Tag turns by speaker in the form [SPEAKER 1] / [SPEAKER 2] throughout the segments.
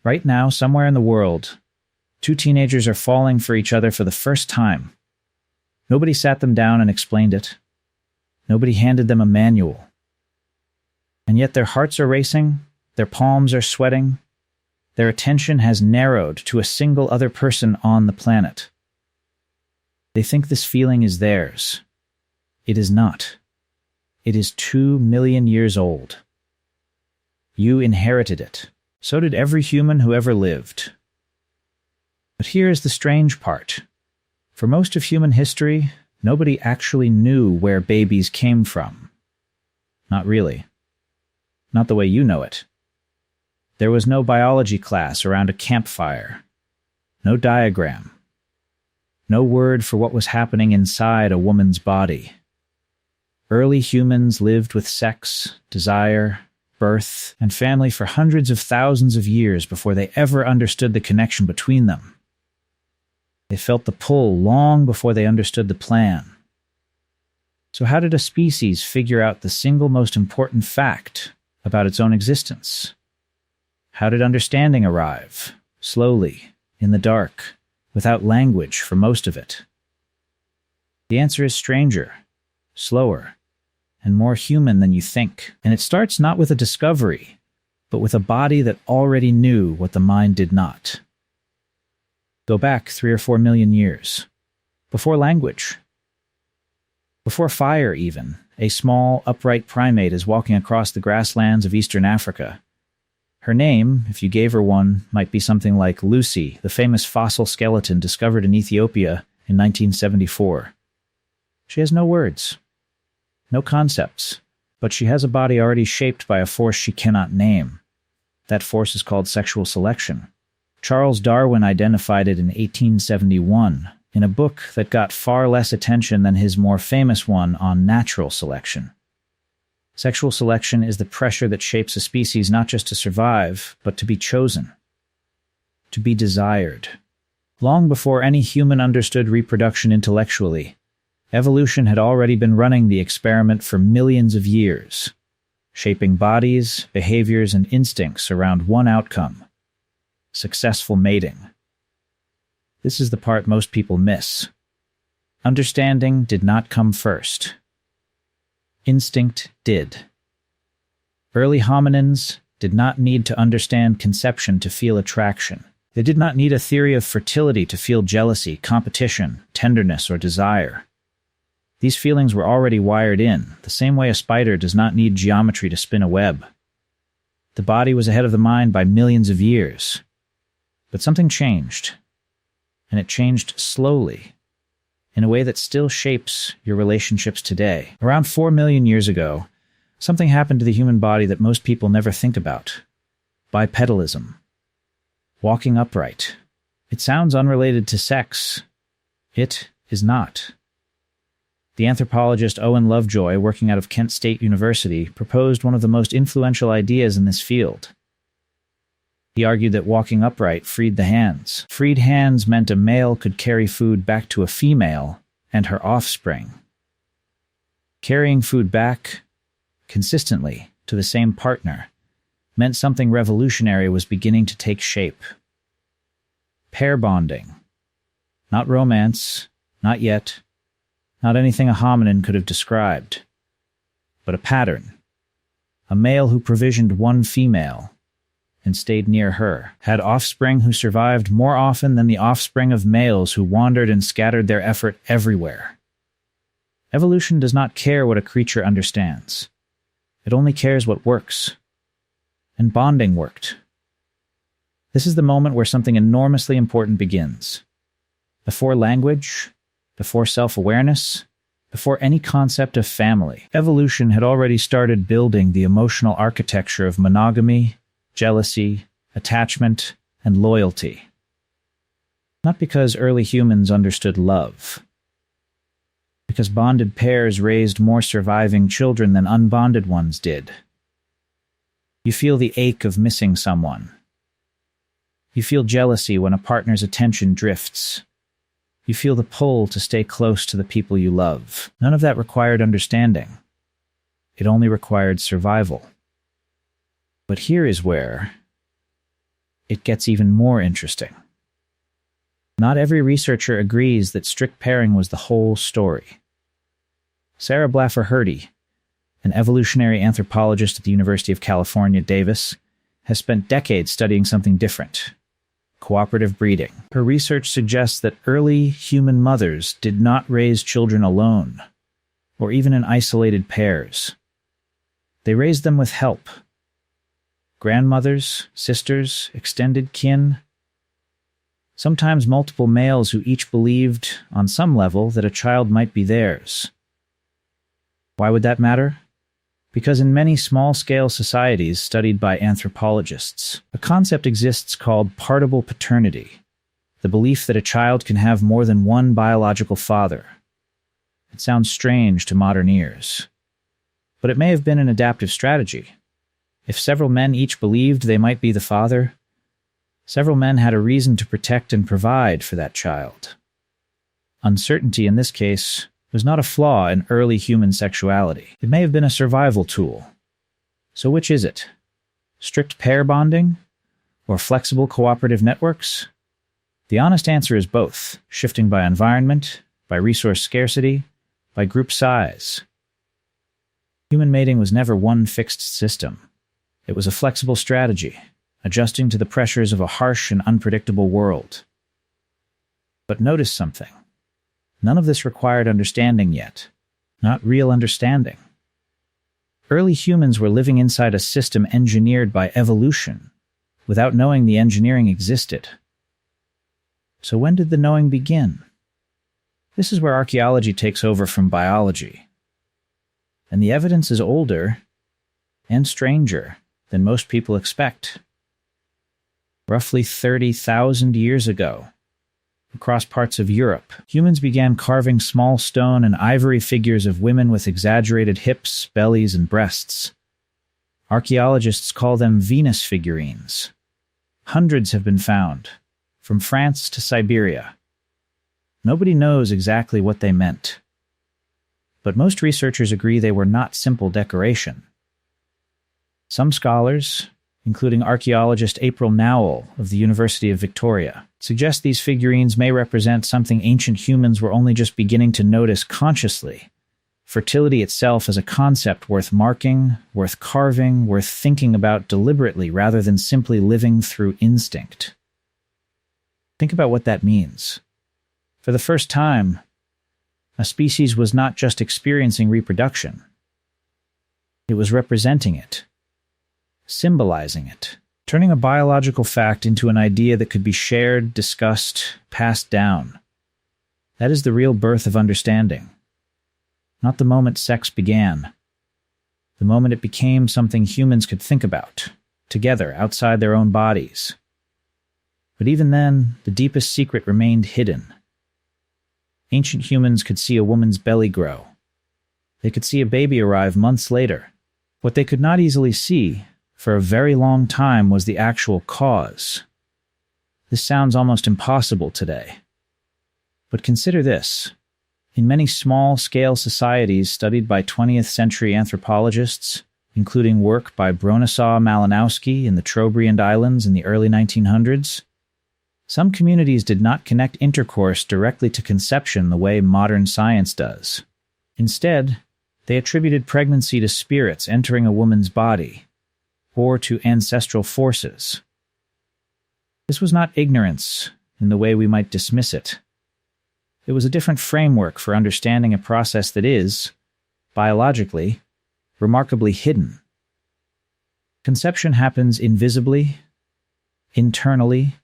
[SPEAKER 1] Right now, somewhere in the world, two teenagers are falling for each other for the first time. Nobody sat them down and explained it. Nobody handed them a manual. And yet their hearts are racing, their palms are sweating, their attention has narrowed to a single other person on the planet. They think this feeling is theirs. It is not. It is 2 million years old. You inherited it. So did every human who ever lived. But here is the strange part. For most of human history, nobody actually knew where babies came from. Not really. Not the way you know it. There was no biology class around a campfire. No diagram. No word for what was happening inside a woman's body. Early humans lived with sex, desire, birth, and family for hundreds of thousands of years before they ever understood the connection between them. They felt the pull long before they understood the plan. So how did a species figure out the single most important fact about its own existence? How did understanding arrive? Slowly, in the dark, without language for most of it. The answer is stranger, slower, and more human than you think. And it starts not with a discovery, but with a body that already knew what the mind did not. Go back 3 or 4 million years. Before language. Before fire, even, a small, upright primate is walking across the grasslands of eastern Africa. Her name, if you gave her one, might be something like Lucy, the famous fossil skeleton discovered in Ethiopia in 1974. She has no words. No concepts, but she has a body already shaped by a force she cannot name. That force is called sexual selection. Charles Darwin identified it in 1871 in a book that got far less attention than his more famous one on natural selection. Sexual selection is the pressure that shapes a species not just to survive, but to be chosen, to be desired. Long before any human understood reproduction intellectually, evolution had already been running the experiment for millions of years, shaping bodies, behaviors, and instincts around one outcome: successful mating. This is the part most people miss. Understanding did not come first. Instinct did. Early hominins did not need to understand conception to feel attraction. They did not need a theory of fertility to feel jealousy, competition, tenderness, or desire. These feelings were already wired in, the same way a spider does not need geometry to spin a web. The body was ahead of the mind by millions of years. But something changed. And it changed slowly, in a way that still shapes your relationships today. Around 4 million years ago, something happened to the human body that most people never think about. Bipedalism. Walking upright. It sounds unrelated to sex. It is not. The anthropologist Owen Lovejoy, working out of Kent State University, proposed one of the most influential ideas in this field. He argued that walking upright freed the hands. Freed hands meant a male could carry food back to a female and her offspring. Carrying food back, consistently, to the same partner, meant something revolutionary was beginning to take shape. Pair bonding. Not romance, not yet, not anything a hominin could have described, but a pattern. A male who provisioned one female and stayed near her, had offspring who survived more often than the offspring of males who wandered and scattered their effort everywhere. Evolution does not care what a creature understands. It only cares what works. And bonding worked. This is the moment where something enormously important begins. Before language, before self-awareness, before any concept of family, evolution had already started building the emotional architecture of monogamy, jealousy, attachment, and loyalty. Not because early humans understood love. Because bonded pairs raised more surviving children than unbonded ones did. You feel the ache of missing someone. You feel jealousy when a partner's attention drifts. You feel the pull to stay close to the people you love. None of that required understanding. It only required survival. But here is where it gets even more interesting. Not every researcher agrees that strict pairing was the whole story. Sarah Blaffer-Hrdy, an evolutionary anthropologist at the University of California, Davis, has spent decades studying something different: cooperative breeding. Her research suggests that early human mothers did not raise children alone, or even in isolated pairs. They raised them with help. Grandmothers, sisters, extended kin. Sometimes multiple males who each believed, on some level, that a child might be theirs. Why would that matter? Because in many small-scale societies studied by anthropologists, a concept exists called partible paternity, the belief that a child can have more than one biological father. It sounds strange to modern ears, but it may have been an adaptive strategy. If several men each believed they might be the father, several men had a reason to protect and provide for that child. Uncertainty in this case was not a flaw in early human sexuality. It may have been a survival tool. So which is it? Strict pair bonding? Or flexible cooperative networks? The honest answer is both, shifting by environment, by resource scarcity, by group size. Human mating was never one fixed system. It was a flexible strategy, adjusting to the pressures of a harsh and unpredictable world. But notice something. None of this required understanding yet. Not real understanding. Early humans were living inside a system engineered by evolution, without knowing the engineering existed. So when did the knowing begin? This is where archaeology takes over from biology. And the evidence is older and stranger than most people expect. Roughly 30,000 years ago, across parts of Europe, humans began carving small stone and ivory figures of women with exaggerated hips, bellies, and breasts. Archaeologists call them Venus figurines. Hundreds have been found, from France to Siberia. Nobody knows exactly what they meant. But most researchers agree they were not simple decoration. Some scholars, including archaeologist April Nowell of the University of Victoria, suggest these figurines may represent something ancient humans were only just beginning to notice consciously: fertility itself as a concept worth marking, worth carving, worth thinking about deliberately rather than simply living through instinct. Think about what that means. For the first time, a species was not just experiencing reproduction. It was representing it, symbolizing it, turning a biological fact into an idea that could be shared, discussed, passed down. That is the real birth of understanding. Not the moment sex began. The moment it became something humans could think about, together, outside their own bodies. But even then, the deepest secret remained hidden. Ancient humans could see a woman's belly grow. They could see a baby arrive months later. What they could not easily see, for a very long time, was the actual cause. This sounds almost impossible today. But consider this. In many small-scale societies studied by 20th century anthropologists, including work by Bronislaw Malinowski in the Trobriand Islands in the early 1900s, some communities did not connect intercourse directly to conception the way modern science does. Instead, they attributed pregnancy to spirits entering a woman's body, or to ancestral forces. This was not ignorance in the way we might dismiss it. It was a different framework for understanding a process that is, biologically, remarkably hidden. Conception happens invisibly, internally,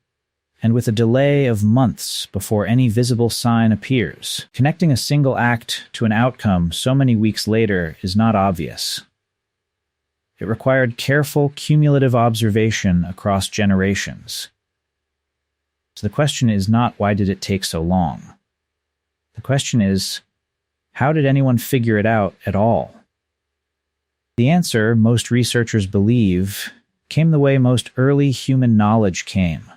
[SPEAKER 1] and with a delay of months before any visible sign appears. Connecting a single act to an outcome so many weeks later is not obvious. It required careful, cumulative observation across generations. So the question is not, why did it take so long? The question is, how did anyone figure it out at all? The answer, most researchers believe, came the way most early human knowledge came: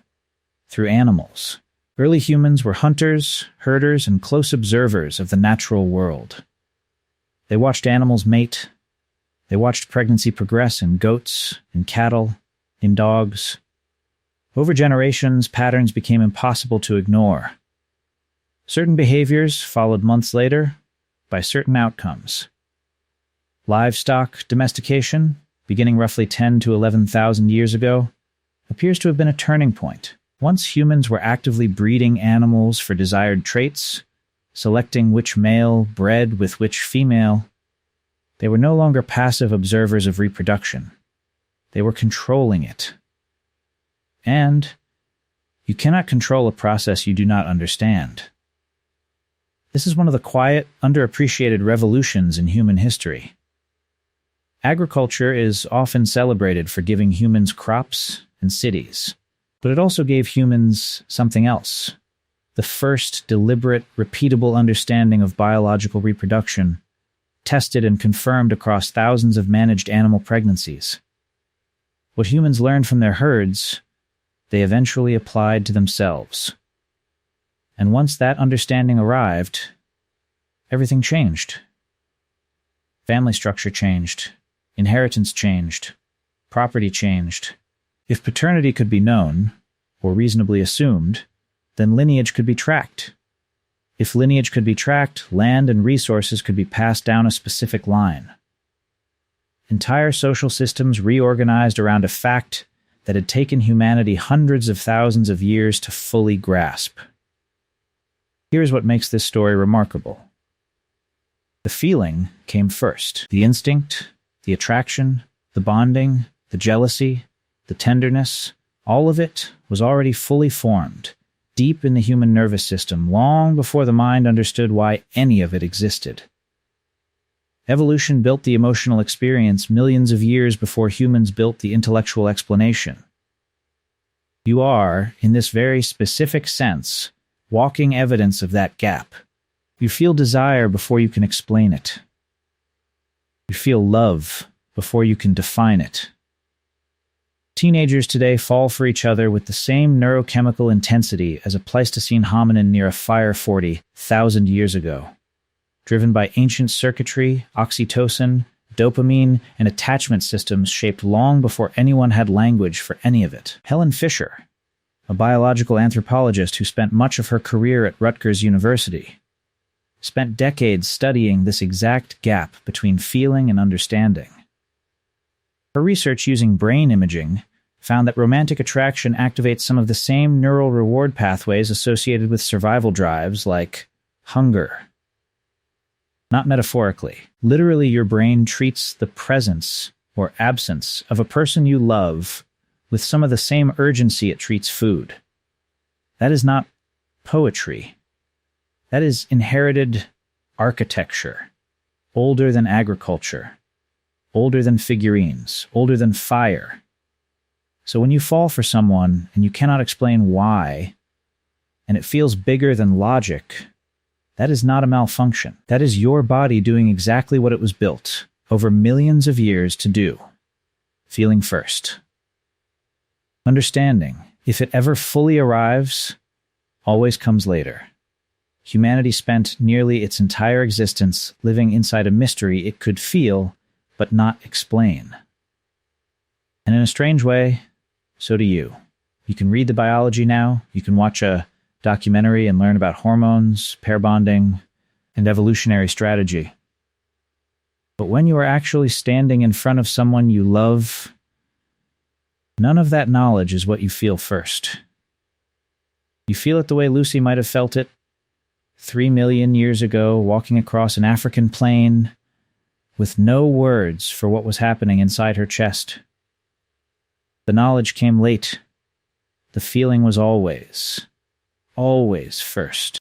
[SPEAKER 1] through animals. Early humans were hunters, herders, and close observers of the natural world. They watched animals mate. They watched pregnancy progress in goats, in cattle, in dogs. Over generations, patterns became impossible to ignore. Certain behaviors followed months later by certain outcomes. Livestock domestication, beginning roughly 10 to 11,000 years ago, appears to have been a turning point. Once humans were actively breeding animals for desired traits, selecting which male bred with which female, they were no longer passive observers of reproduction. They were controlling it. And you cannot control a process you do not understand. This is one of the quiet, underappreciated revolutions in human history. Agriculture is often celebrated for giving humans crops and cities, but it also gave humans something else. The first deliberate, repeatable understanding of biological reproduction, tested and confirmed across thousands of managed animal pregnancies. What humans learned from their herds, they eventually applied to themselves. And once that understanding arrived, everything changed. Family structure changed. Inheritance changed. Property changed. If paternity could be known, or reasonably assumed, then lineage could be tracked. If lineage could be tracked, land and resources could be passed down a specific line. Entire social systems reorganized around a fact that had taken humanity hundreds of thousands of years to fully grasp. Here's what makes this story remarkable. The feeling came first. The instinct, the attraction, the bonding, the jealousy, the tenderness, all of it was already fully formed, deep in the human nervous system, long before the mind understood why any of it existed. Evolution built the emotional experience millions of years before humans built the intellectual explanation. You are, in this very specific sense, walking evidence of that gap. You feel desire before you can explain it. You feel love before you can define it. Teenagers today fall for each other with the same neurochemical intensity as a Pleistocene hominin near a fire 40,000 years ago. Driven by ancient circuitry, oxytocin, dopamine, and attachment systems shaped long before anyone had language for any of it. Helen Fisher, a biological anthropologist who spent much of her career at Rutgers University, spent decades studying this exact gap between feeling and understanding. Her research using brain imaging found that romantic attraction activates some of the same neural reward pathways associated with survival drives like hunger. Not metaphorically. Literally, your brain treats the presence or absence of a person you love with some of the same urgency it treats food. That is not poetry. That is inherited architecture, older than agriculture, older than figurines, older than fire. So when you fall for someone and you cannot explain why, and it feels bigger than logic, that is not a malfunction. That is your body doing exactly what it was built over millions of years to do. Feeling first. Understanding, if it ever fully arrives, always comes later. Humanity spent nearly its entire existence living inside a mystery it could feel, but not explain. And in a strange way, so do you. You can read the biology now, you can watch a documentary and learn about hormones, pair bonding, and evolutionary strategy. But when you are actually standing in front of someone you love, none of that knowledge is what you feel first. You feel it the way Lucy might have felt it 3 million years ago, walking across an African plain with no words for what was happening inside her chest. The knowledge came late. The feeling was always first.